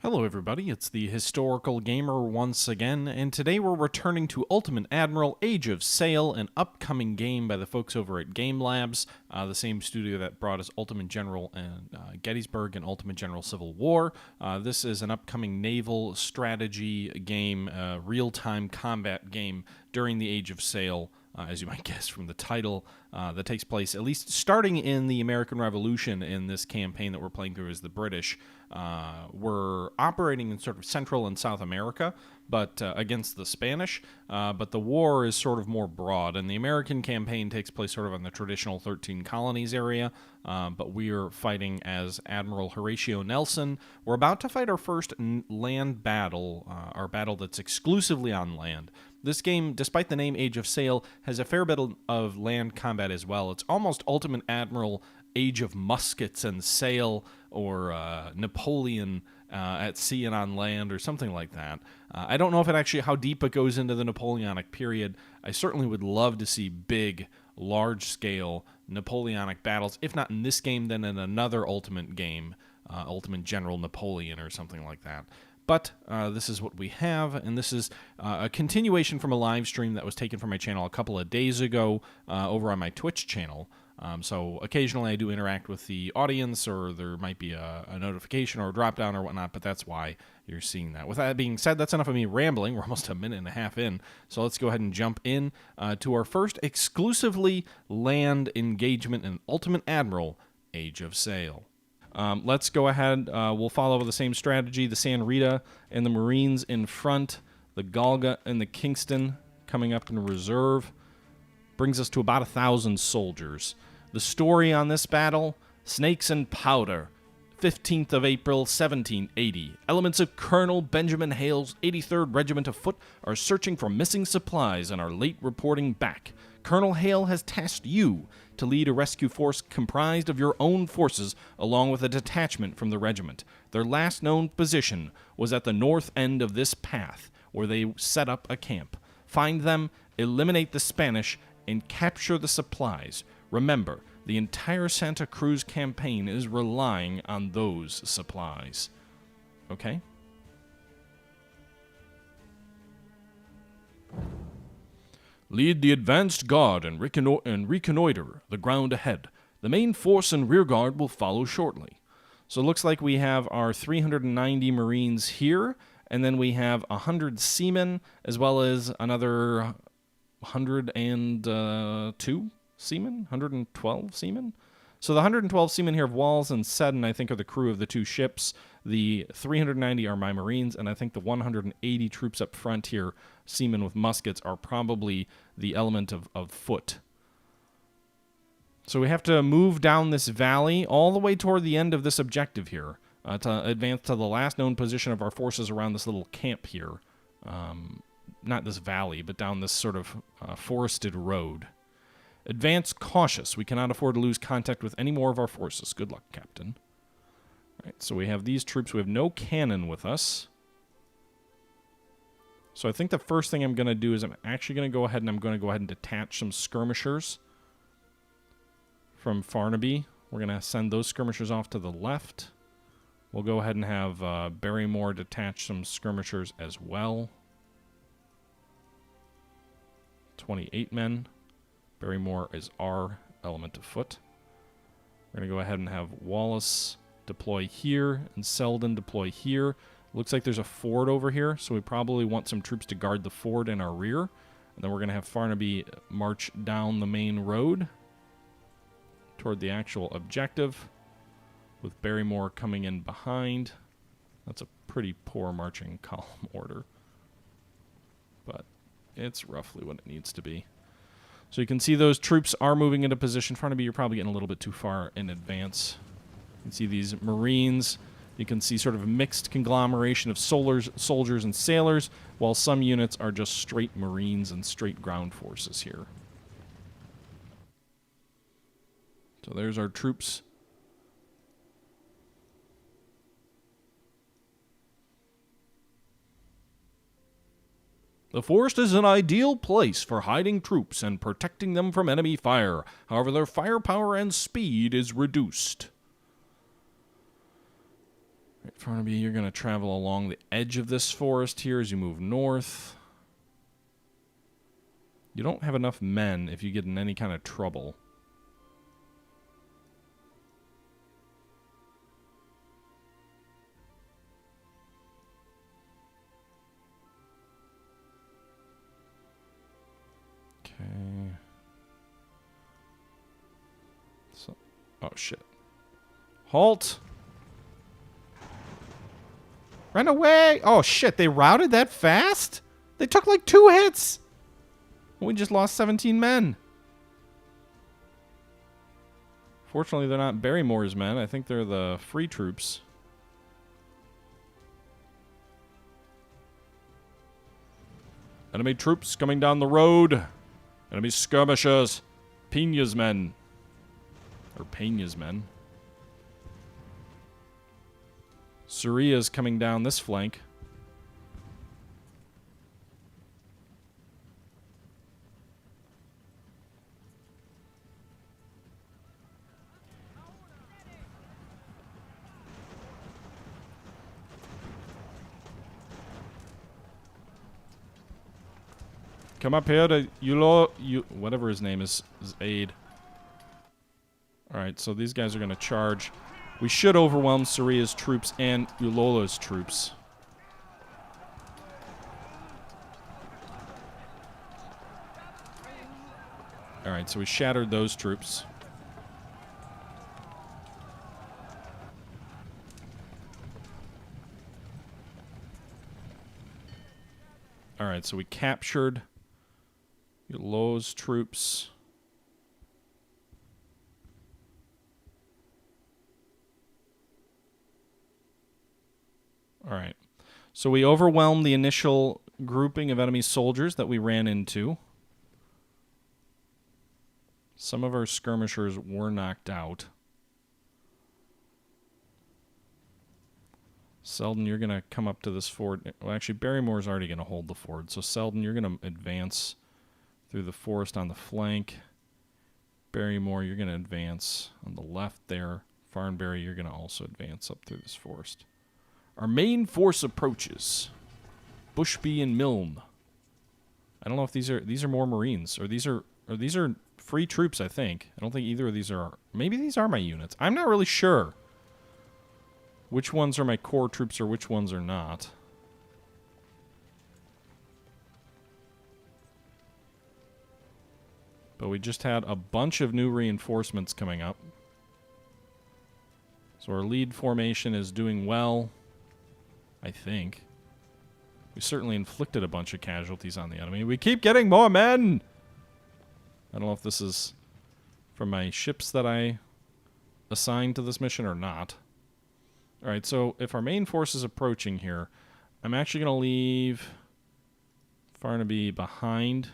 Hello everybody, it's the Historical Gamer once again, and today we're returning to Ultimate Admiral Age of Sail, an upcoming game by the folks over at Game Labs, the same studio that brought us Ultimate General and Gettysburg and Ultimate General Civil War. This is an upcoming naval strategy game, real-time combat game during the Age of Sail, as you might guess from the title, that takes place at least starting in the American Revolution in this campaign that we're playing through as the British. We're operating in sort of Central and South America, but against the Spanish, but the war is sort of more broad, and the American campaign takes place sort of on the traditional 13 colonies area, but we are fighting as Admiral Horatio Nelson. We're about to fight our first land battle, our battle that's exclusively on land. This game, despite the name Age of Sail, has a fair bit of land combat as well. It's almost Ultimate Admiral Age of Muskets and Sail, or Napoleon at sea and on land, or something like that. I don't know if it actually how deep it goes into the Napoleonic period. I certainly would love to see big, large-scale Napoleonic battles, if not in this game, then in another Ultimate game, Ultimate General Napoleon or something like that. But this is what we have, and this is a continuation from a live stream that was taken from my channel a couple of days ago over on my Twitch channel. So occasionally I do interact with the audience, or there might be a notification or a drop-down or whatnot, but that's why you're seeing that. With that being said, that's enough of me rambling. We're almost a minute and a half in, so let's go ahead and jump in to our first exclusively land engagement in Ultimate Admiral Age of Sail. Let's go ahead. We'll follow the same strategy. The San Rita and the Marines in front. The Galga and the Kingston coming up in reserve. Brings us to about 1,000 soldiers. The story on this battle: snakes and powder. 15th of April, 1780. Elements of Colonel Benjamin Hale's 83rd Regiment of Foot are searching for missing supplies and are late reporting back. Colonel Hale has tasked you to lead a rescue force comprised of your own forces along with a detachment from the regiment. Their last known position was at the north end of this path, where they set up a camp. Find them, eliminate the Spanish, and capture the supplies. Remember, the entire Santa Cruz campaign is relying on those supplies. Okay? Lead the advanced guard and reconnoiter the ground ahead. The main force and rear guard will follow shortly. So it looks like we have our 390 Marines here, and then we have 100 seamen, as well as another 102 seamen? 112 seamen? So the 112 seamen here of Walls and Seddon, I think, are the crew of the two ships. The 390 are my Marines, and I think the 180 troops up front here, seamen with muskets, are probably the element of foot. So we have to move down this valley all the way toward the end of this objective here to advance to the last known position of our forces around this little camp here. Not this valley, but down this sort of forested road. Advance cautious. We cannot afford to lose contact with any more of our forces. Good luck, Captain. All right, so we have these troops. We have no cannon with us. So I think the first thing I'm going to do is I'm actually going to go ahead and detach some skirmishers from Farnaby. We're going to send those skirmishers off to the left. We'll go ahead and have Barrymore detach some skirmishers as well. 28 men. Barrymore is our element of foot. We're going to go ahead and have Wallace deploy here and Selden deploy here. Looks like there's a ford over here, so we probably want some troops to guard the ford in our rear. And then we're going to have Farnaby march down the main road toward the actual objective, with Barrymore coming in behind. That's a pretty poor marching column order, but it's roughly what it needs to be. So you can see those troops are moving into position. Farnaby, you're probably getting a little bit too far in advance. You can see these Marines. You can see sort of a mixed conglomeration of soldiers and sailors, while some units are just straight Marines and straight ground forces here. So there's our troops. The forest is an ideal place for hiding troops and protecting them from enemy fire. However, their firepower and speed is reduced. Right, Farnaby, you're going to travel along the edge of this forest here as you move north. You don't have enough men if you get in any kind of trouble. Okay. So, oh shit. Halt! Run away! Oh shit, they routed that fast? They took like 2 hits! We just lost 17 men. Fortunately, they're not Barrymore's men. I think they're the free troops. Enemy troops coming down the road. Enemy skirmishers. Pena's men. Or Pena's men. Suria's coming down this flank. Come up here to whatever his name is aid. Alright, so these guys are going to charge. We should overwhelm Suria's troops and Ulola's troops. Alright, so we shattered those troops. Alright, so we captured Ulola's troops. Alright. So we overwhelmed the initial grouping of enemy soldiers that we ran into. Some of our skirmishers were knocked out. Selden, you're going to come up to this ford. Well, actually, Barrymore's already going to hold the ford. So, Selden, you're going to advance through the forest on the flank. Barrymore, you're going to advance on the left there. Farnbury, you're going to also advance up through this forest. Our main force approaches. Bushby and Milne. I don't know if these are more Marines or these are free troops, I think. I don't think either of these are. Maybe these are my units. I'm not really sure which ones are my core troops or which ones are not. But we just had a bunch of new reinforcements coming up. So our lead formation is doing well, I think. We certainly inflicted a bunch of casualties on the enemy. We keep getting more men! I don't know if this is from my ships that I assigned to this mission or not. Alright, so if our main force is approaching here, I'm actually going to leave Farnaby behind.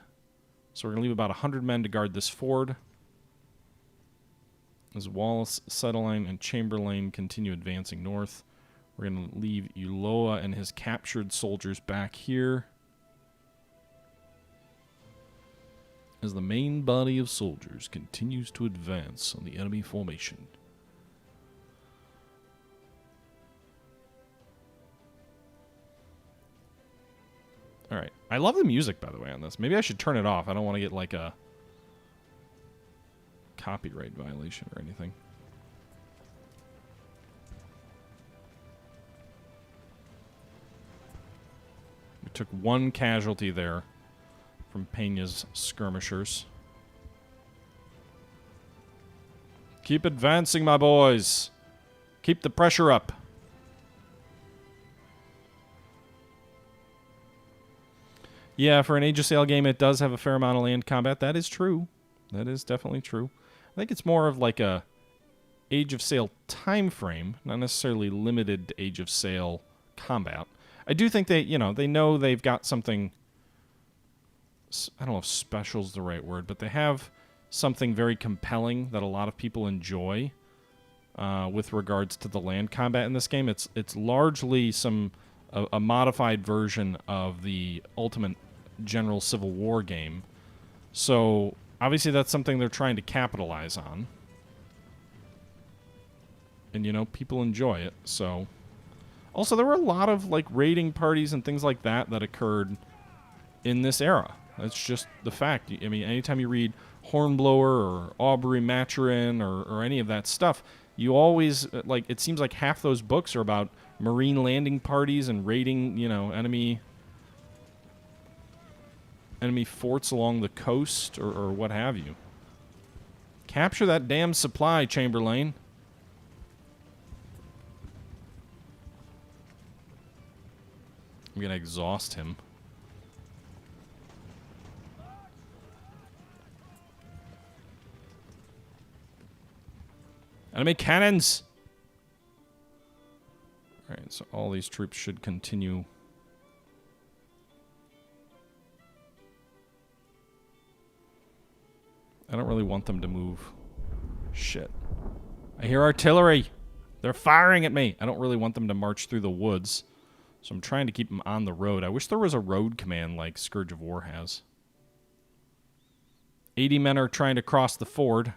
So we're going to leave about 100 men to guard this ford. As Wallace, Settleline, and Chamberlain continue advancing north. We're going to leave Ulloa and his captured soldiers back here. As the main body of soldiers continues to advance on the enemy formation. Alright. I love the music, by the way, on this. Maybe I should turn it off. I don't want to get, like, a copyright violation or anything. We took 1 casualty there from Pena's skirmishers. Keep advancing, my boys. Keep the pressure up. Yeah, for an Age of Sail game, it does have a fair amount of land combat. That is true. That is definitely true. I think it's more of like a Age of Sail time frame, not necessarily limited to Age of Sail combat. I do think they know they've got something. I don't know if special's the right word, but they have something very compelling that a lot of people enjoy with regards to the land combat in this game. It's largely a modified version of the Ultimate General Civil War game. So obviously that's something they're trying to capitalize on. And people enjoy it, so Also, there were a lot of like raiding parties and things like that that occurred in this era. That's just the fact. I mean, anytime you read Hornblower or Aubrey Maturin or any of that stuff, you always, like, it seems like half those books are about marine landing parties and raiding, you know, enemy forts along the coast or what have you. Capture that damn supply, Chamberlain. I'm gonna exhaust him. Enemy cannons! Alright, so all these troops should continue. I don't really want them to move. Shit. I hear artillery! They're firing at me! I don't really want them to march through the woods. So I'm trying to keep them on the road. I wish there was a road command like Scourge of War has. 80 men are trying to cross the ford.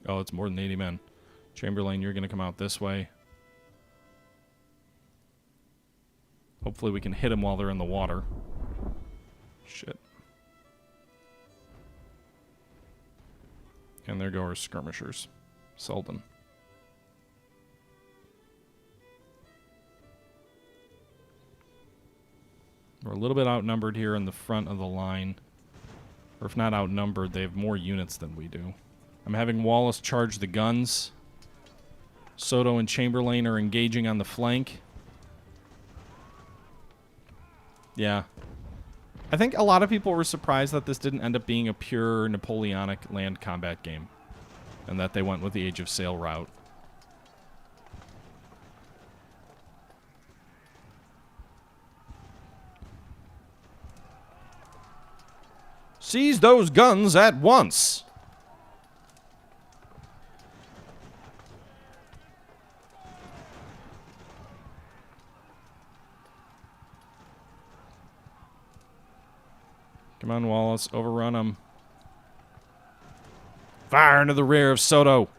Oh, it's more than 80 men. Chamberlain, you're going to come out this way. Hopefully we can hit them while they're in the water. Shit. And there go our skirmishers. Selden. We're a little bit outnumbered here in the front of the line. Or if not outnumbered, they have more units than we do. I'm having Wallace charge the guns. Soto and Chamberlain are engaging on the flank. Yeah. I think a lot of people were surprised that this didn't end up being a pure Napoleonic land combat game. And that they went with the Age of Sail route. Seize those guns at once! Come on, Wallace. Overrun them. Fire into the rear of Soto.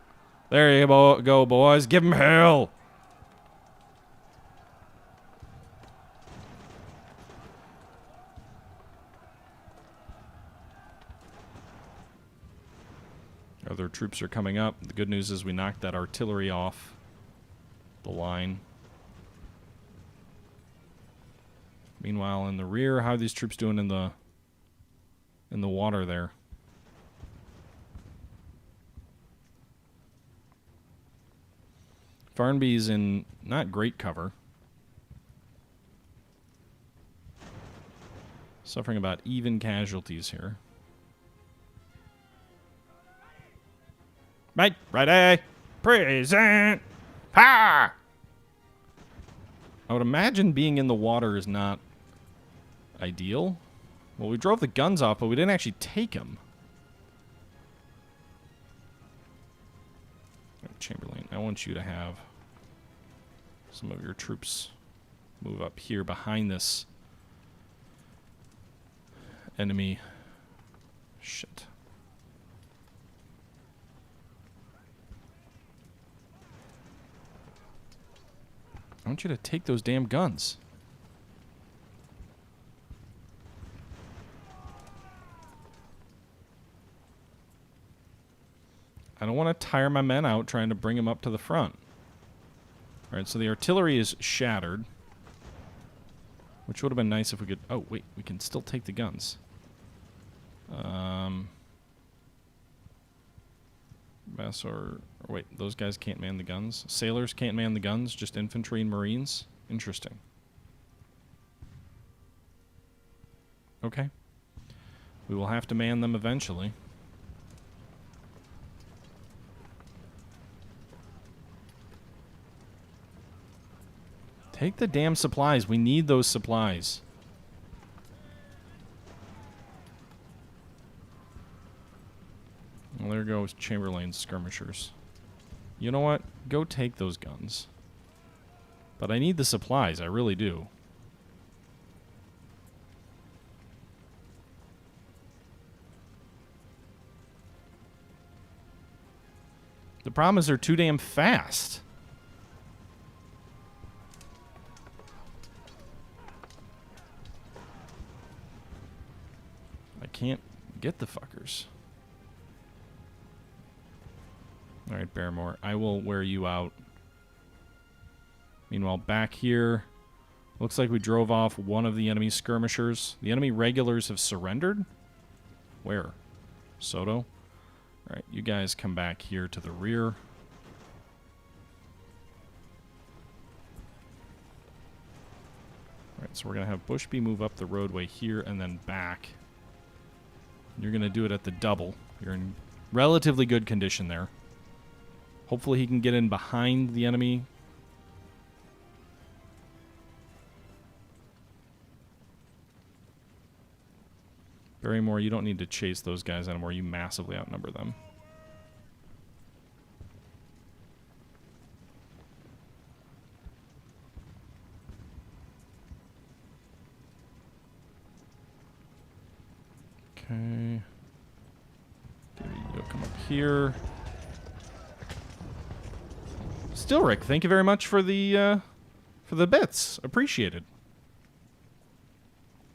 There you go, boys. Give him hell. Other troops are coming up. The good news is we knocked that artillery off the line. Meanwhile, in the rear, how are these troops doing in the water there? Farnby's in not great cover. Suffering about even casualties here. Mate, ready, present, ha! I would imagine being in the water is not ideal. Well, we drove the guns off, but we didn't actually take them. Chamberlain, I want you to have some of your troops move up here behind this enemy. Shit. I want you to take those damn guns. I don't want to tire my men out trying to bring them up to the front. Alright, so the artillery is shattered. Which would have been nice if we could... Oh, wait, we can still take the guns. Wait, those guys can't man the guns? Sailors can't man the guns, just infantry and marines? Interesting. Okay. We will have to man them eventually. Take the damn supplies. We need those supplies. Well, there goes Chamberlain's skirmishers. You know what? Go take those guns. But I need the supplies. I really do. The problem is they're too damn fast. I can't get the fuckers. Alright, Barrymore, I will wear you out. Meanwhile, back here, looks like we drove off one of the enemy skirmishers. The enemy regulars have surrendered? Where? Soto? Alright, you guys come back here to the rear. Alright, so we're going to have Bushby move up the roadway here and then back. You're going to do it at the double. You're in relatively good condition there. Hopefully he can get in behind the enemy. Barrymore, you don't need to chase those guys anymore. You massively outnumber them. Okay. David, you'll come up here. Stilrick, thank you very much for the bits. Appreciated.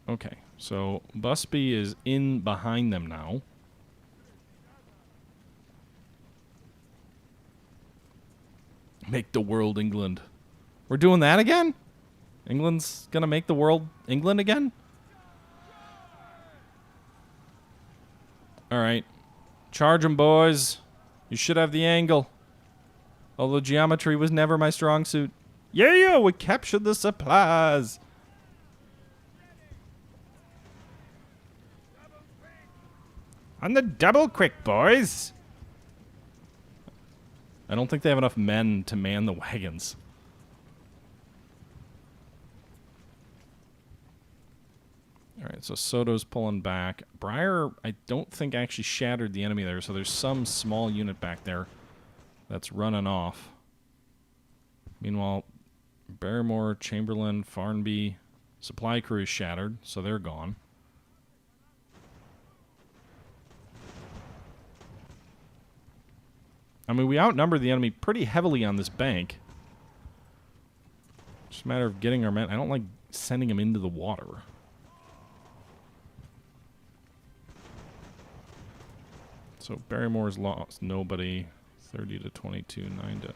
Okay, so Busby is in behind them now. Make the world England. We're doing that again? England's gonna make the world England again? Alright. Charge 'em, boys. You should have the angle. Although geometry was never my strong suit. Yeah, we captured the supplies. On the double quick, boys. I don't think they have enough men to man the wagons. Alright, so Soto's pulling back. Breyer, I don't think actually shattered the enemy there, so there's some small unit back there that's running off. Meanwhile, Barrymore, Chamberlain, Farnby, supply crew is shattered, so they're gone. I mean, we outnumber the enemy pretty heavily on this bank. Just a matter of getting our men. I don't like sending them into the water. So Barrymore's lost nobody. 30 to 22, 9 to...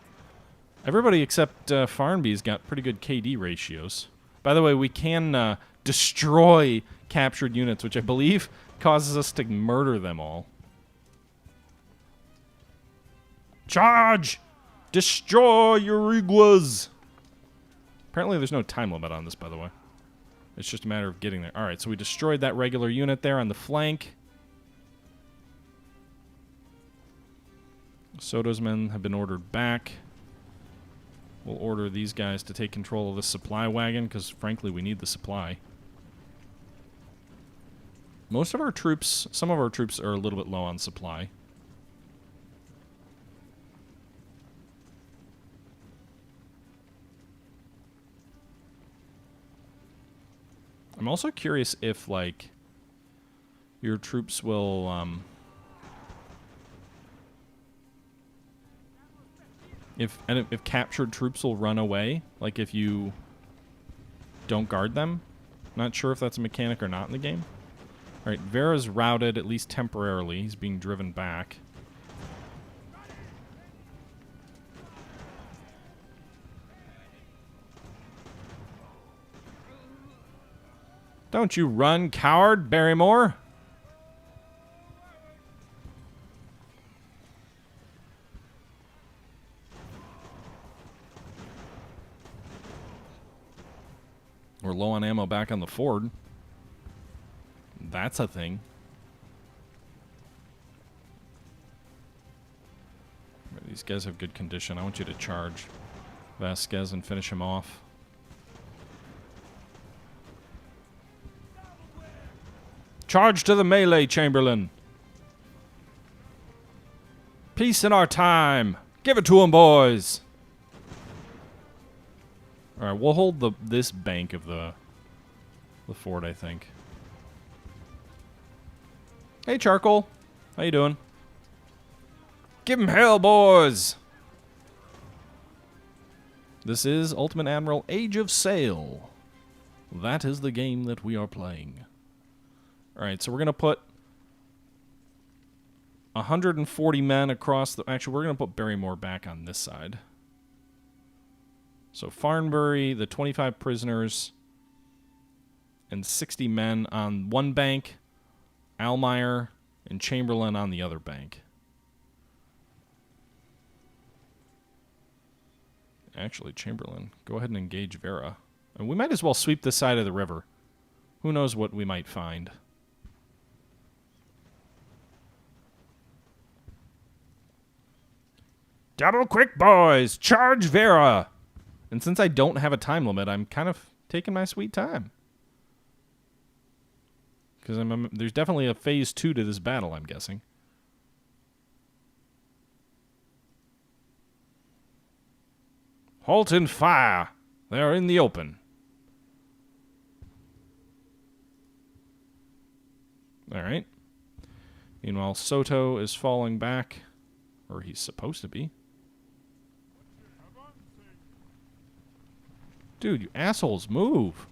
Everybody except Farnby's got pretty good KD ratios. By the way, we can destroy captured units, which I believe causes us to murder them all. Charge! Destroy your iguas! Apparently there's no time limit on this, by the way. It's just a matter of getting there. Alright, so we destroyed that regular unit there on the flank. Soto's men have been ordered back. We'll order these guys to take control of the supply wagon, because frankly we need the supply. Most of our troops, some of our troops are a little bit low on supply. I'm also curious if, like, your troops will, if captured troops will run away, like if you don't guard them. Not sure if that's a mechanic or not in the game. Alright, Vera's routed, at least temporarily. He's being driven back. Don't you run, coward, Barrymore! We're low on ammo back on the Ford. That's a thing. These guys have good condition. I want you to charge Vasquez and finish him off. Charge to the melee, Chamberlain. Peace in our time. Give it to 'em, boys. All right, we'll hold this bank of the fort, I think. Hey, Charcoal. How you doing? Give 'em hell, boys! This is Ultimate Admiral Age of Sail. That is the game that we are playing. Alright, so we're going to put 140 men across the... Actually, we're going to put Barrymore back on this side. So Farnbury, the 25 prisoners, and 60 men on one bank, Almayer and Chamberlain on the other bank. Actually, Chamberlain, go ahead and engage Vera. And we might as well sweep this side of the river. Who knows what we might find. Double quick, boys! Charge Vera! And since I don't have a time limit, I'm kind of taking my sweet time. Because there's definitely a phase 2 to this battle, I'm guessing. Halt and fire! They are in the open. Alright. Meanwhile, Soto is falling back. Or he's supposed to be. Dude, you assholes, move.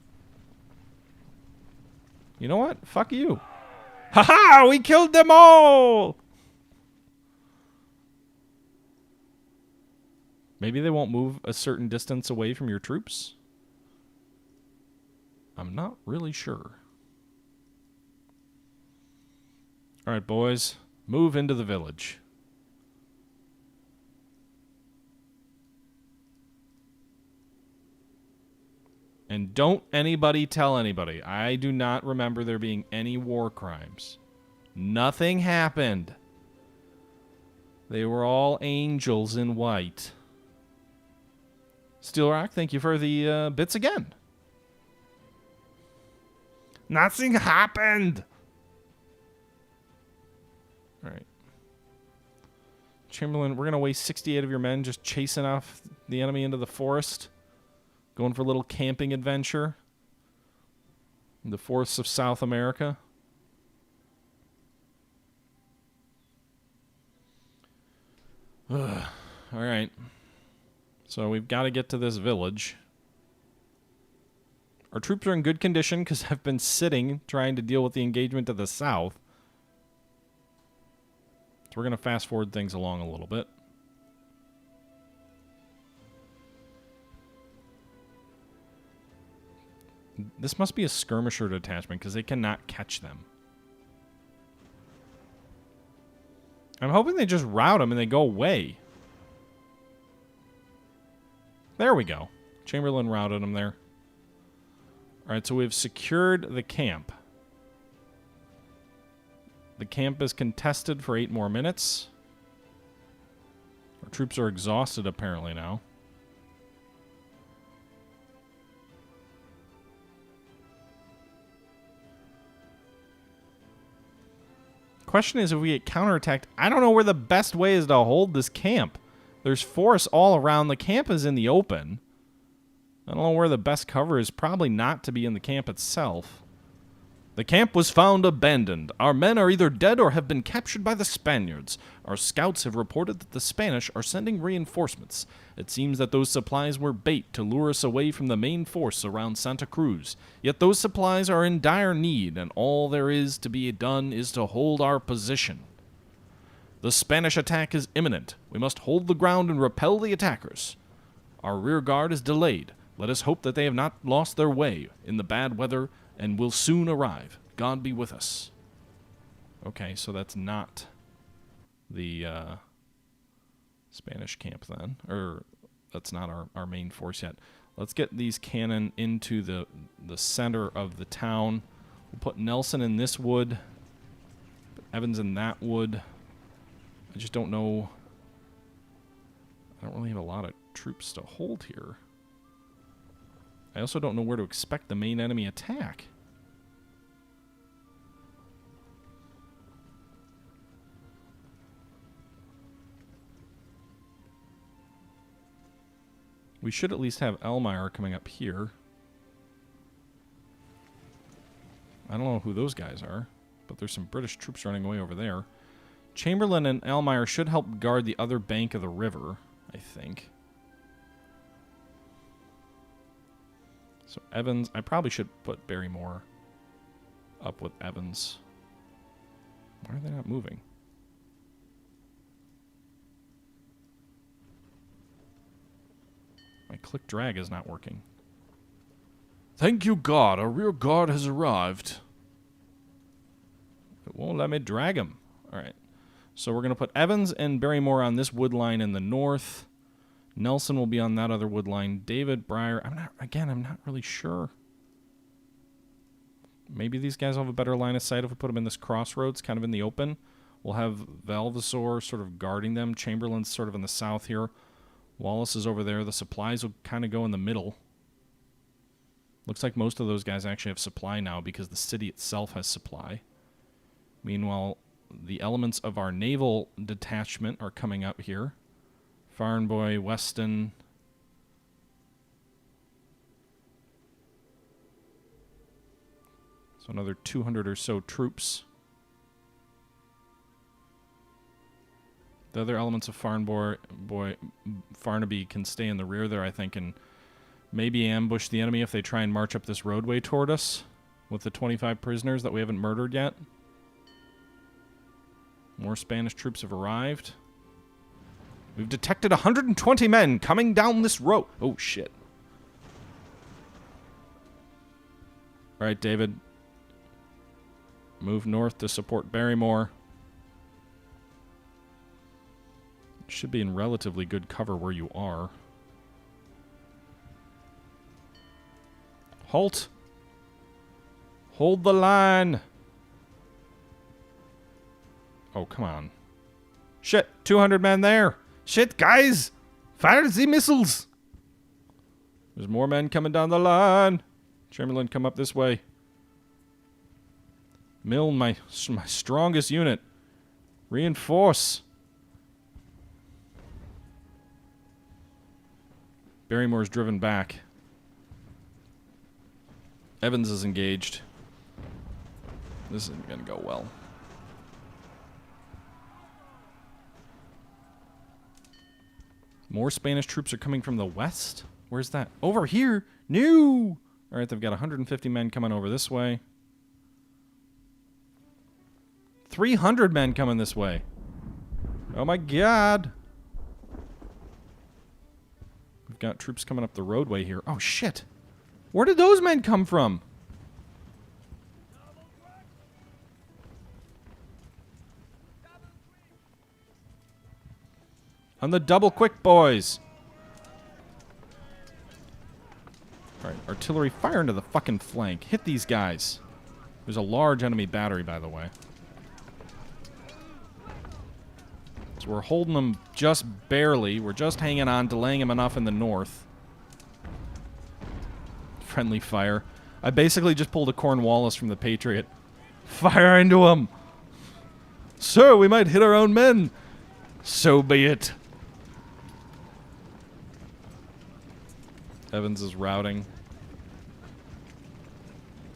You know what? Fuck you. Ha-ha! We killed them all! Maybe they won't move a certain distance away from your troops? I'm not really sure. Alright, boys. Move into the village. And don't anybody tell anybody. I do not remember there being any war crimes. Nothing happened. They were all angels in white. Steel Rock, thank you for the bits again. Nothing happened. All right. Chamberlain, we're going to waste 68 of your men just chasing off the enemy into the forest. Going for a little camping adventure in the forests of South America. All right. So we've got to get to this village. Our troops are in good condition because I've been sitting trying to deal with the engagement to the south. So we're going to fast forward things along a little bit. This must be a skirmisher detachment because they cannot catch them. I'm hoping they just rout them and they go away. There we go. Chamberlain routed them there. Alright, so we've secured the camp. The camp is contested for 8 more minutes. Our troops are exhausted apparently now. Question is, if we get counterattacked, I don't know where the best way is to hold this camp. There's forests all around. The camp is in the open. I don't know where the best cover is. Probably not to be in the camp itself. The camp was found abandoned. Our men are either dead or have been captured by the Spaniards. Our scouts have reported that the Spanish are sending reinforcements. It seems that those supplies were bait to lure us away from the main force around Santa Cruz. Yet those supplies are in dire need, and all there is to be done is to hold our position. The Spanish attack is imminent. We must hold the ground and repel the attackers. Our rear guard is delayed. Let us hope that they have not lost their way in the bad weather and will soon arrive. God be with us. Okay, so that's not the Spanish camp then. Or that's not our main force yet. Let's get these cannon into the center of the town. We'll put Nelson in this wood. Put Evans in that wood. I just don't know. I don't really have a lot of troops to hold here. I also don't know where to expect the main enemy attack. We should at least have Almayer coming up here. I don't know who those guys are, but there's some British troops running away over there. Chamberlain and Elmire should help guard the other bank of the river, I think. So Evans, I probably should put Barrymore up with Evans. Why are they not moving? My click drag is not working. Thank you, God. Our rear guard has arrived. It won't let me drag him. All right. So we're going to put Evans and Barrymore on this wood line in the north. Nelson will be on that other wood line. David, Breyer. I'm not really sure. Maybe these guys will have a better line of sight if we put them in this crossroads, kind of in the open. We'll have Valvassor sort of guarding them. Chamberlain's sort of in the south here. Wallace is over there. The supplies will kind of go in the middle. Looks like most of those guys actually have supply now because the city itself has supply. Meanwhile, the elements of our naval detachment are coming up here. Farnboy, Weston. So another 200 or so troops. The other elements of Farnaby can stay in the rear there, I think, and maybe ambush the enemy if they try and march up this roadway toward us with the 25 prisoners that we haven't murdered yet. More Spanish troops have arrived. We've detected 120 men coming down this road. Oh, shit. All right, David. Move north to support Barrymore. Should be in relatively good cover where you are. Halt! Hold the line! Oh, come on. Shit! 200 men there! Shit, guys! Fire the missiles! There's more men coming down the line! Chamberlain, come up this way. Milne, my strongest unit. Reinforce! Barrymore's driven back. Evans is engaged. This isn't going to go well. More Spanish troops are coming from the west? Where's that? Over here? No! Alright, they've got 150 men coming over this way. 300 men coming this way. Oh my god! We've got troops coming up the roadway here. Oh shit! Where did those men come from? On the double quick, boys! Alright, artillery, fire into the fucking flank. Hit these guys. There's a large enemy battery, by the way. So we're holding them just barely. We're just hanging on, delaying them enough in the north. Friendly fire. I basically just pulled a Cornwallis from the Patriot. Fire into them! Sir, we might hit our own men! So be it. Evans is routing.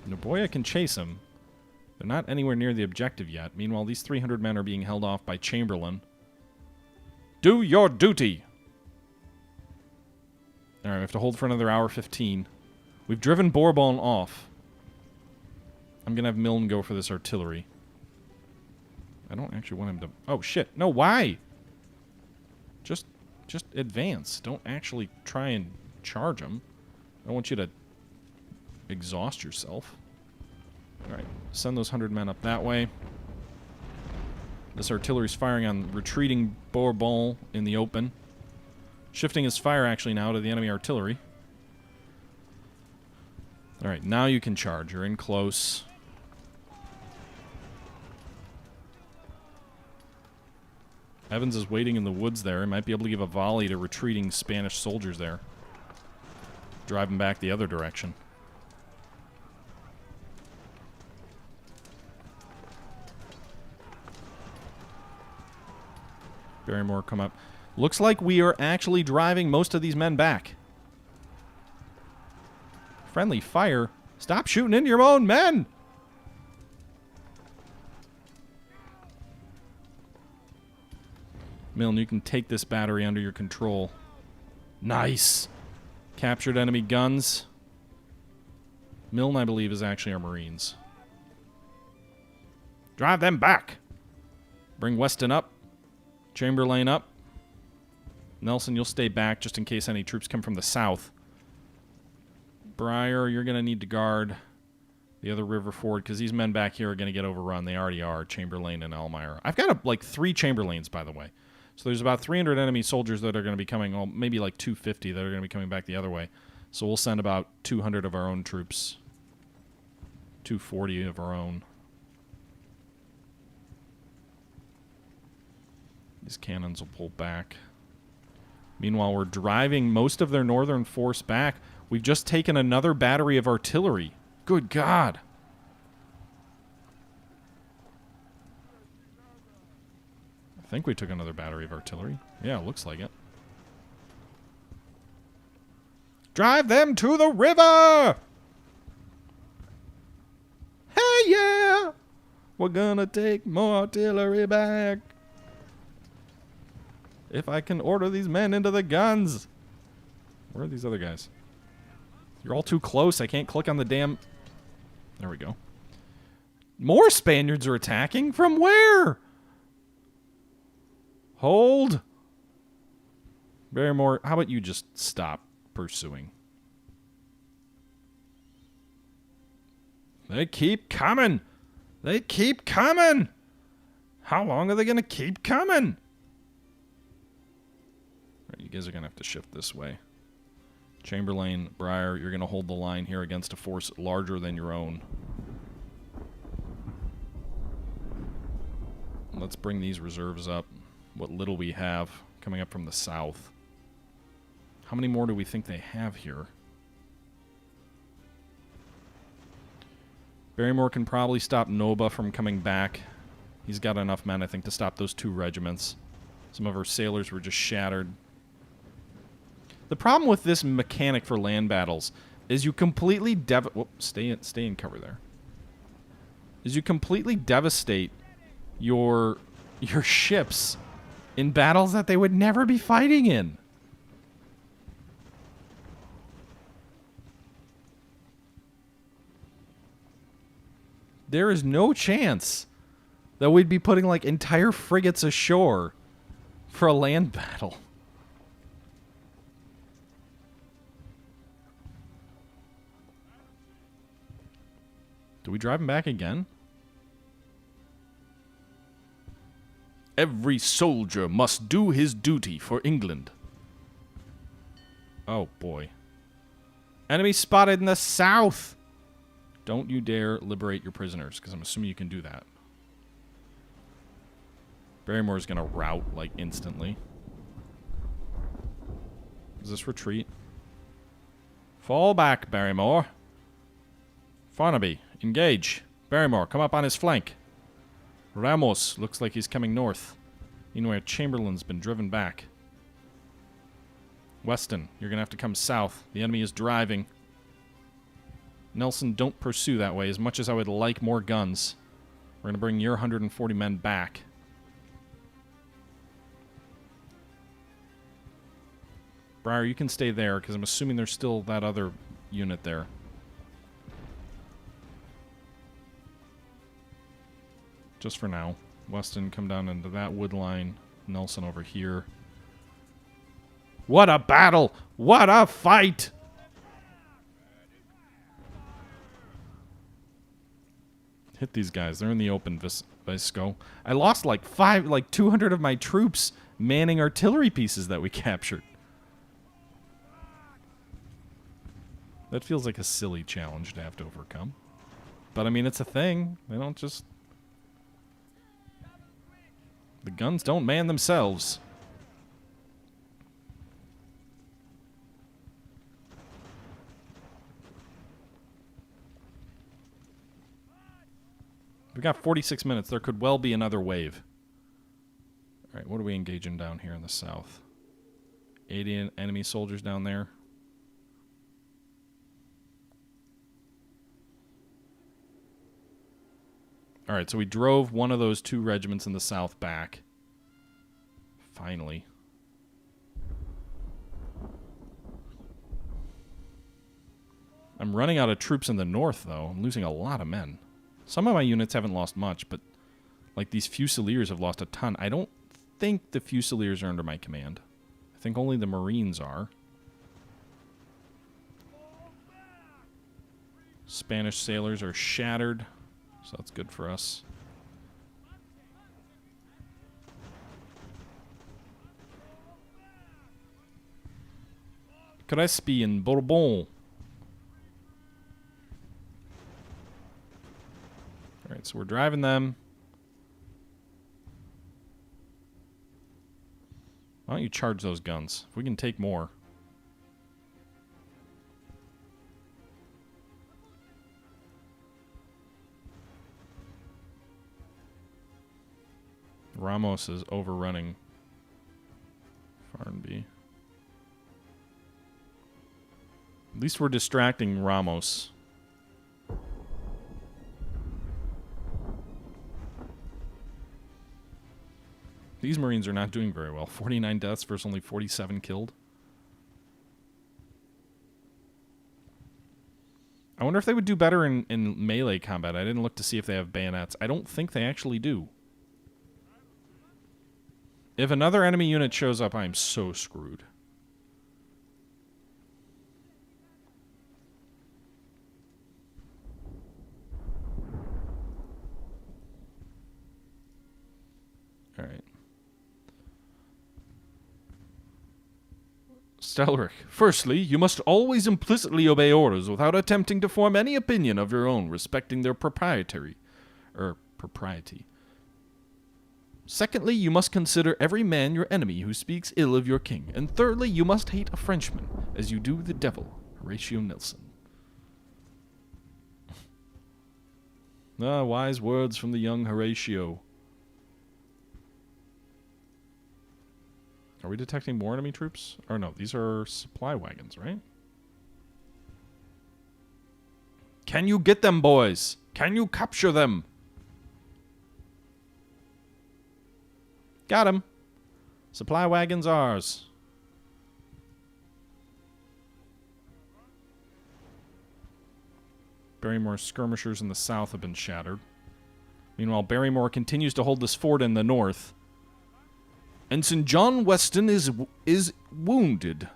Naboya can chase him. They're not anywhere near the objective yet. Meanwhile, these 300 men are being held off by Chamberlain. Do your duty! Alright, we have to hold for another hour 15. We've driven Bourbon off. I'm gonna have Milne go for this artillery. I don't actually want him to... Oh, shit. No, why? Just advance. Don't actually try and charge him. I don't want you to exhaust yourself. Alright, send those 100 men up that way. This artillery's firing on retreating Bourbon in the open. Shifting his fire actually now to the enemy artillery. Alright, now you can charge. You're in close. Evans is waiting in the woods there. He might be able to give a volley to retreating Spanish soldiers there. Drive them back the other direction. Barrymore come up. Looks like we are actually driving most of these men back. Friendly fire. Stop shooting into your own men! Milne, you can take this battery under your control. Nice! Captured enemy guns. Milne, I believe, is actually our Marines. Drive them back! Bring Weston up. Chamberlain up. Nelson, you'll stay back just in case any troops come from the south. Breyer, you're going to need to guard the other river ford, because these men back here are going to get overrun. They already are, Chamberlain and Elmire. I've got like 3 Chamberlains, by the way. So there's about 300 enemy soldiers that are going to be coming, well, maybe like 250 that are going to be coming back the other way. So we'll send about 200 of our own troops. 240 of our own. These cannons will pull back. Meanwhile, we're driving most of their northern force back. We've just taken another battery of artillery. Good God. I think we took another battery of artillery. Yeah, it looks like it. Drive them to the river! Hey, yeah! We're gonna take more artillery back. If I can order these men into the guns. Where are these other guys? You're all too close. I can't click on the damn... There we go. More Spaniards are attacking? From where? Hold. Barrymore, how about you just stop pursuing? They keep coming. They keep coming. How long are they going to keep coming? All right, you guys are going to have to shift this way. Chamberlain, Breyer, you're going to hold the line here against a force larger than your own. Let's bring these reserves up. What little we have coming up from the south. How many more do we think they have here? Barrymore can probably stop Noba from coming back. He's got enough men, I think, to stop those 2 regiments. Some of our sailors were just shattered. The problem with this mechanic for land battles is you completely stay in cover there. Is you completely devastate your ships in battles that they would never be fighting in. There is no chance that we'd be putting like entire frigates ashore for a land battle. Do we drive him back again? Every soldier must do his duty for England. Oh, boy. Enemy spotted in the south! Don't you dare liberate your prisoners, because I'm assuming you can do that. Barrymore's going to rout, like, instantly. Does this retreat? Fall back, Barrymore. Farnaby, engage. Barrymore, come up on his flank. Ramos looks like he's coming north. Meanwhile, Chamberlain's been driven back. Weston, you're going to have to come south. The enemy is driving. Nelson, don't pursue that way, as much as I would like more guns. We're going to bring your 140 men back. Breyer, you can stay there, because I'm assuming there's still that other unit there. Just for now. Weston, come down into that wood line. Nelson over here. What a battle! What a fight! Hit these guys. They're in the open, Visco. I lost like 200 of my troops manning artillery pieces that we captured. That feels like a silly challenge to have to overcome. But I mean, it's a thing. They don't just... The guns don't man themselves. We've got 46 minutes. There could well be another wave. Alright, what are we engaging down here in the south? 80 enemy soldiers down there. Alright, so we drove one of those 2 regiments in the south back. Finally. I'm running out of troops in the north, though. I'm losing a lot of men. Some of my units haven't lost much, but like these Fusiliers have lost a ton. I don't think the Fusiliers are under my command. I think only the Marines are. Spanish sailors are shattered, so that's good for us. Crespi and Bourbon. Alright, so we're driving them. Why don't you charge those guns? If we can take more. Ramos is overrunning Farnby. At least we're distracting Ramos. These Marines are not doing very well. 49 deaths versus only 47 killed. I wonder if they would do better in melee combat. I didn't look to see if they have bayonets. I don't think they actually do. If another enemy unit shows up, I'm so screwed. All right. Stelric, firstly, you must always implicitly obey orders without attempting to form any opinion of your own respecting their propriety. Secondly, you must consider every man your enemy who speaks ill of your king. And thirdly, you must hate a Frenchman, as you do the devil. Horatio Nelson. Ah, wise words from the young Horatio. Are we detecting more enemy troops? Or no, these are supply wagons, right? Can you get them, boys? Can you capture them? Got him. Supply wagons ours. Barrymore's skirmishers in the south have been shattered. Meanwhile, Barrymore continues to hold this fort in the north. Ensign John Weston is wounded.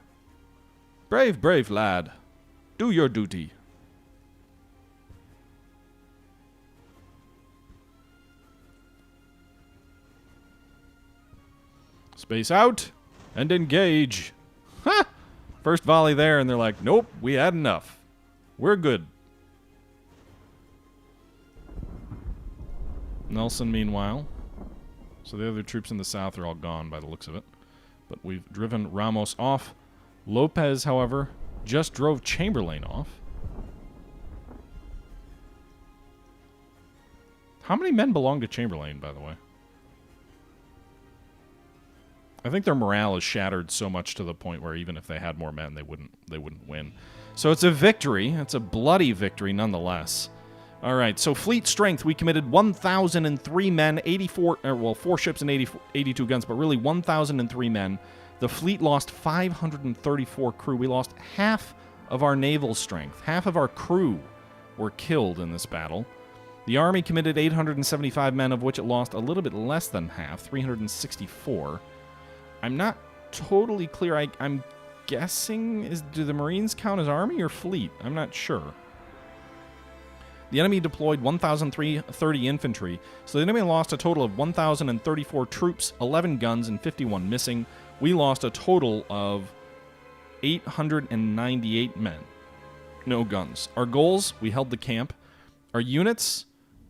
Brave, brave lad. Do your duty. Space out and engage. Ha! First volley there, and they're like, nope, we had enough. We're good. Nelson, meanwhile. So the other troops in the south are all gone by the looks of it. But we've driven Ramos off. Lopez, however, just drove Chamberlain off. How many men belong to Chamberlain, by the way? I think their morale is shattered so much to the point where even if they had more men, they wouldn't win. So it's a victory. It's a bloody victory nonetheless. All right, so fleet strength, we committed 1,003 men, 4 ships and 82 guns, but really 1,003 men. The fleet lost 534 crew. We lost half of our naval strength. Half of our crew were killed in this battle. The army committed 875 men, of which it lost a little bit less than half, 364. I'm not totally clear. I'm guessing, do the Marines count as army or fleet? I'm not sure. The enemy deployed 1,330 infantry, so the enemy lost a total of 1,034 troops, 11 guns, and 51 missing. We lost a total of 898 men. No guns. Our goals, we held the camp. Our units,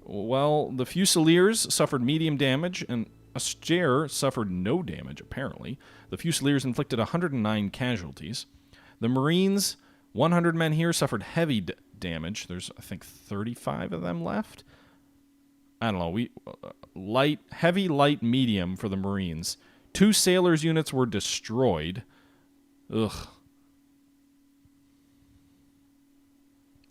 well, the Fusiliers suffered medium damage, and Astaire suffered no damage, apparently. The Fusiliers inflicted 109 casualties. The Marines, 100 men here, suffered heavy damage. There's, I think, 35 of them left. I don't know. Heavy, light, medium for the Marines. 2 sailors' units were destroyed. Ugh.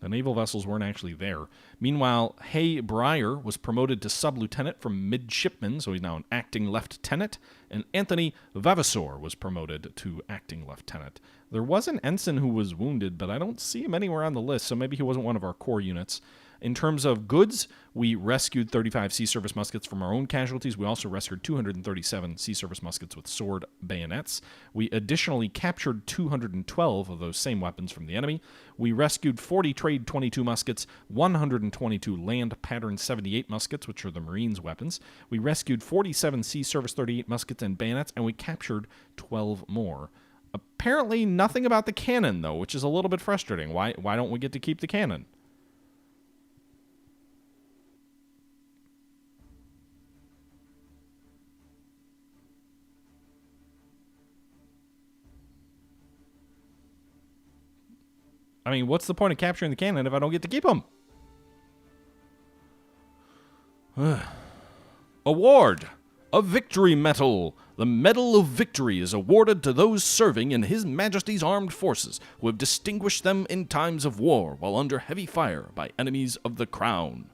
The naval vessels weren't actually there. Meanwhile, Hay Breyer was promoted to sub-lieutenant from midshipman, so he's now an acting lieutenant, and Anthony Vavasor was promoted to acting lieutenant. There was an ensign who was wounded, but I don't see him anywhere on the list, so maybe he wasn't one of our core units. In terms of goods, we rescued 35 sea service muskets from our own casualties. We also rescued 237 sea service muskets with sword bayonets. We additionally captured 212 of those same weapons from the enemy. We rescued 40 Trade 22 muskets, 122 Land Pattern 78 muskets, which are the Marines' weapons. We rescued 47 Sea Service 38 muskets and bayonets, and we captured 12 more. Apparently nothing about the cannon, though, which is a little bit frustrating. Why don't we get to keep the cannon? I mean, what's the point of capturing the cannon if I don't get to keep them? Award! A victory medal! The Medal of Victory is awarded to those serving in His Majesty's Armed Forces who have distinguished them in times of war while under heavy fire by enemies of the Crown.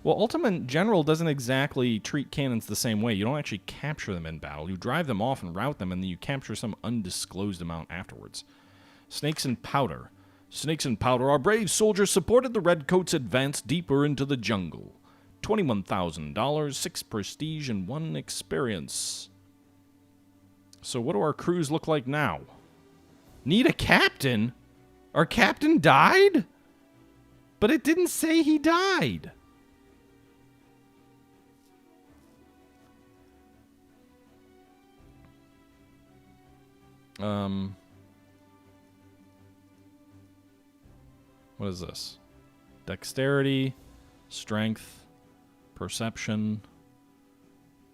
Well, Ultimate General doesn't exactly treat cannons the same way. You don't actually capture them in battle. You drive them off and rout them, and then you capture some undisclosed amount afterwards. Snakes and Powder. Snakes and Powder, our brave soldiers supported the Redcoats' advance deeper into the jungle. $21,000, 6 prestige, and 1 experience. So what do our crews look like now? Need a captain? Our captain died? But it didn't say he died. What is this? Dexterity, strength, perception.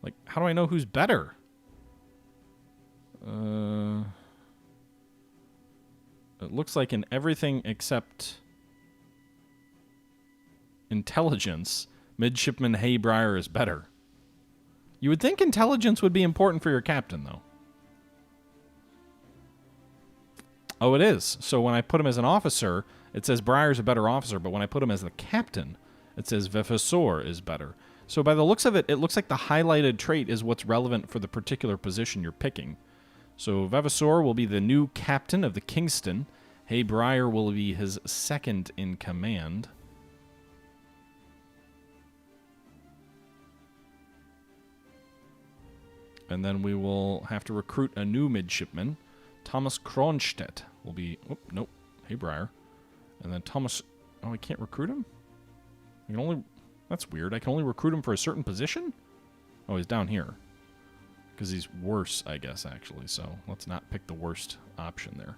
Like, how do I know who's better? It looks like in everything except intelligence, Midshipman Haybreyer is better. You would think intelligence would be important for your captain, though. Oh, it is. So when I put him as an officer, it says Breyer's a better officer, but when I put him as the captain, it says Vefasor is better. So by the looks of it, it looks like the highlighted trait is what's relevant for the particular position you're picking. So Vefasor will be the new captain of the Kingston. Hay Breyer will be his second in command. And then we will have to recruit a new midshipman. Thomas Kronstedt will be... Oh, nope. Hey, Breyer. And then Thomas... Oh, I can't recruit him? I can only... That's weird. I can only recruit him for a certain position? Oh, he's down here. Because he's worse, I guess, actually. So let's not pick the worst option there.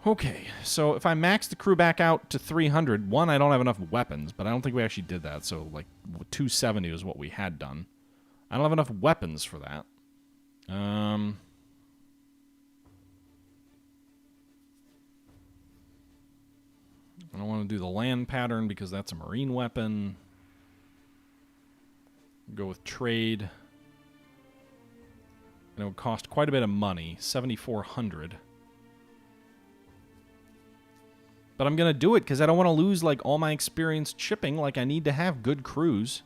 Okay, so if I max the crew back out to 300, one, I don't have enough weapons, but I don't think we actually did that. So, like, 270 is what we had done. I don't have enough weapons for that. I don't want to do the land pattern because that's a marine weapon. Go with trade. And it would cost quite a bit of money, 7,400. But I'm going to do it because I don't want to lose like all my experience shipping. Like I need to have good crews.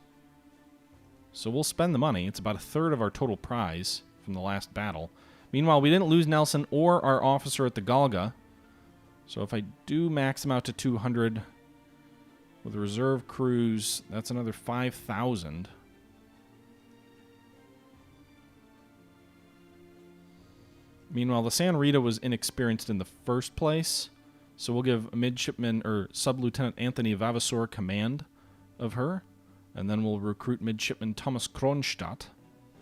So we'll spend the money. It's about a third of our total prize from the last battle. Meanwhile, we didn't lose Nelson or our officer at the Galga. So if I do max them out to 200 with reserve crews, that's another 5,000. Meanwhile, the San Rita was inexperienced in the first place, so we'll give midshipman or sub-lieutenant Anthony Vavasor command of her, and then we'll recruit midshipman Thomas Kronstadt.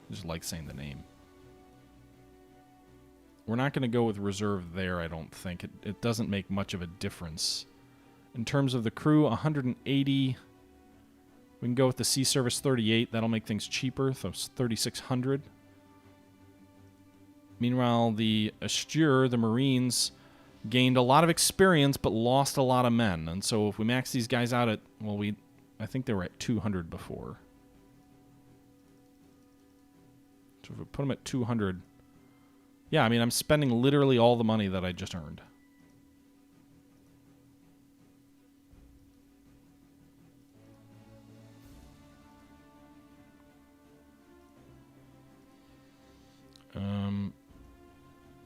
I just like saying the name. We're not going to go with reserve there, I don't think. It doesn't make much of a difference. In terms of the crew, 180. We can go with the Sea Service 38. That'll make things cheaper, so 3,600. Meanwhile, the Astur, the Marines, gained a lot of experience but lost a lot of men. And so if we max these guys out at, well, I think they were at 200 before. So if we put them at 200... Yeah, I mean, I'm spending literally all the money that I just earned.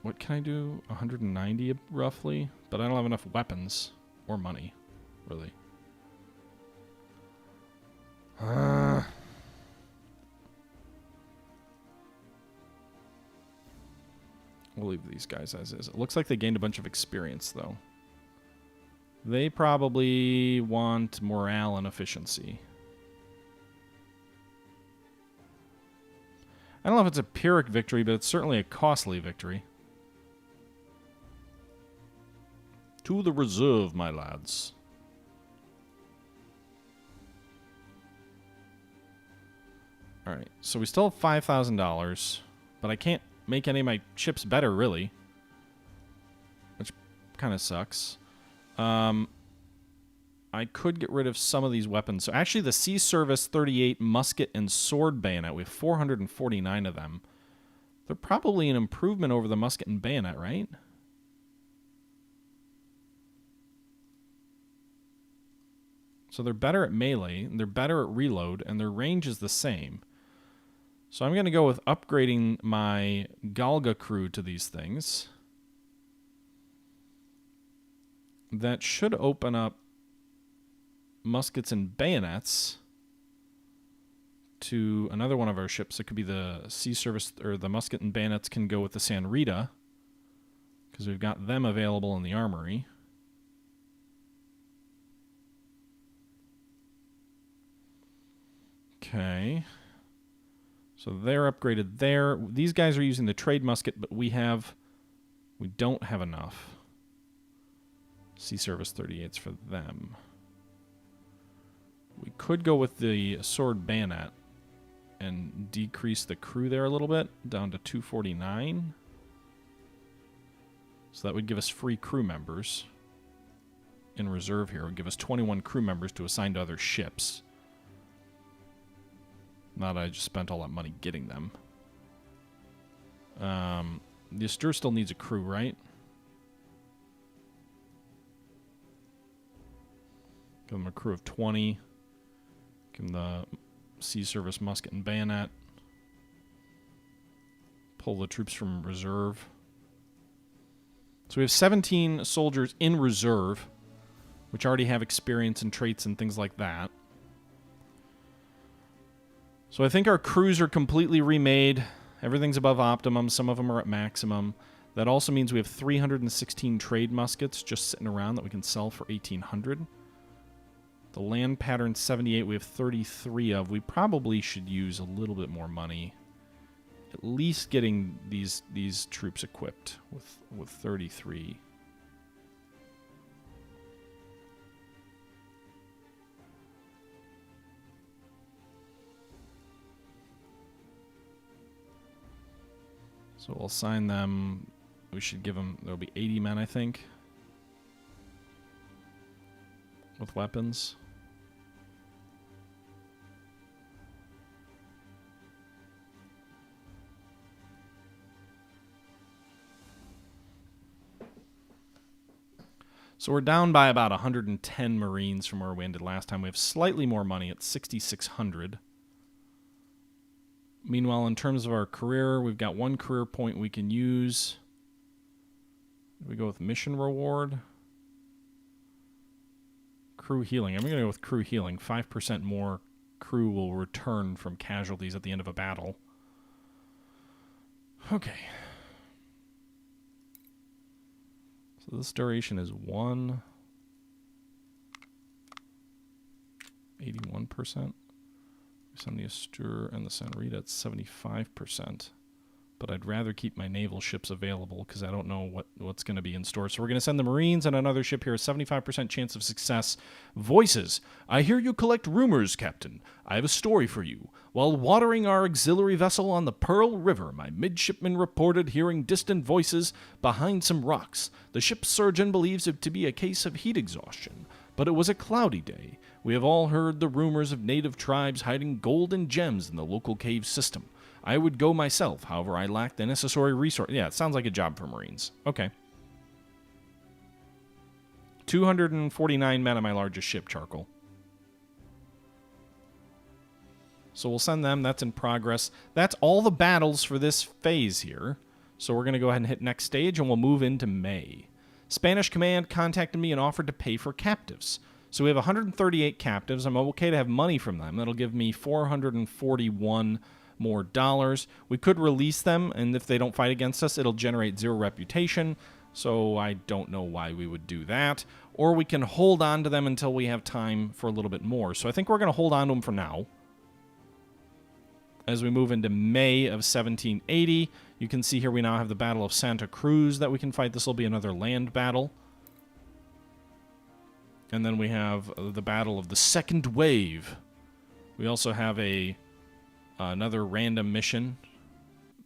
What can I do? 190 roughly, but I don't have enough weapons or money, really. We'll leave these guys as is. It looks like they gained a bunch of experience, though. They probably want morale and efficiency. I don't know if it's a Pyrrhic victory, but it's certainly a costly victory. To the reserve, my lads. Alright, so we still have $5,000, but I can't make any of my ships better, really. Which kind of sucks. I could get rid of some of these weapons. So actually, the Sea Service 38 musket and sword bayonet, we have 449 of them. They're probably an improvement over the musket and bayonet, right? So they're better at melee, and they're better at reload, and their range is the same. So I'm going to go with upgrading my Galga crew to these things. That should open up muskets and bayonets to another one of our ships. It could be the Sea Service, or the musket and bayonets can go with the San Rita, because we've got them available in the armory. Okay. So they're upgraded there. These guys are using the trade musket, but we don't have enough Sea Service 38s for them. We could go with the sword bayonet and decrease the crew there a little bit, down to 249. So that would give us free crew members in reserve here. It would give us 21 crew members to assign to other ships. Not that I just spent all that money getting them. The Astur still needs a crew, right? Give them a crew of 20. Give them the Sea Service musket and bayonet. Pull the troops from reserve. So we have 17 soldiers in reserve, which already have experience and traits and things like that. So I think our crews are completely remade. Everything's above optimum. Some of them are at maximum. That also means we have 316 trade muskets just sitting around that we can sell for 1,800. The land pattern 78 we have 33 of. We probably should use a little bit more money. At least getting these troops equipped with 33. So we'll assign them. We should give them, there'll be 80 men, I think, with weapons. So we're down by about 110 Marines from where we ended last time. We have slightly more money at 6,600. Meanwhile, in terms of our career, we've got one career point we can use. We go with mission reward. Crew healing. I'm going to go with crew healing. 5% more crew will return from casualties at the end of a battle. Okay. So this duration is 81%. Send the Astur and the San Rita at 75%. But I'd rather keep my naval ships available because I don't know what's going to be in store. So we're going to send the Marines and another ship here. 75% chance of success. Voices. I hear you collect rumors, Captain. I have a story for you. While watering our auxiliary vessel on the Pearl River, my midshipman reported hearing distant voices behind some rocks. The ship's surgeon believes it to be a case of heat exhaustion. But it was a cloudy day. We have all heard the rumors of native tribes hiding gold and gems in the local cave system. I would go myself. However, I lack the necessary resource. Yeah, it sounds like a job for Marines. Okay. 249 men on my largest ship, Charcoal. So we'll send them. That's in progress. That's all the battles for this phase here. So we're going to go ahead and hit next stage, and we'll move into May. Spanish command contacted me and offered to pay for captives. So we have 138 captives. I'm okay to have money from them. That'll give me 441 more dollars. We could release them, and if they don't fight against us, it'll generate 0 reputation. So I don't know why we would do that. Or we can hold on to them until we have time for a little bit more. So I think we're going to hold on to them for now. As we move into May of 1780, you can see here we now have the Battle of Santa Cruz that we can fight. This will be another land battle. And then we have the Battle of the Second Wave. We also have another random mission.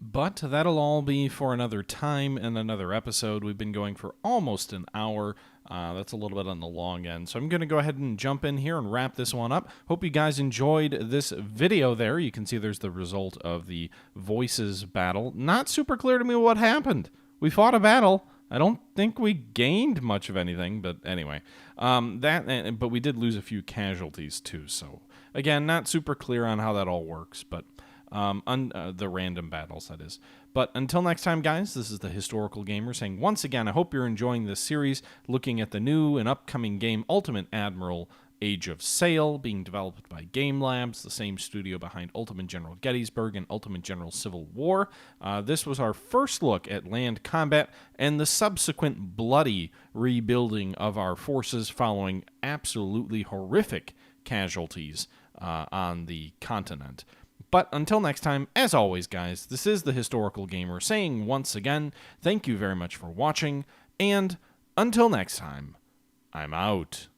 But that'll all be for another time and another episode. We've been going for almost an hour. That's a little bit on the long end. So I'm going to go ahead and jump in here and wrap this one up. Hope you guys enjoyed this video there. You can see there's the result of the Voices battle. Not super clear to me what happened. We fought a battle. I don't think we gained much of anything, but anyway. But we did lose a few casualties too. So again, not super clear on how that all works, but the random battles, that is. But until next time, guys, this is the Historical Gamer saying once again, I hope you're enjoying this series, looking at the new and upcoming game, Ultimate Admiral Age of Sail, being developed by Game Labs, the same studio behind Ultimate General Gettysburg and Ultimate General Civil War. This was our first look at land combat and the subsequent bloody rebuilding of our forces following absolutely horrific casualties on the continent. But until next time, as always, guys, this is the Historical Gamer saying once again, thank you very much for watching, and until next time, I'm out.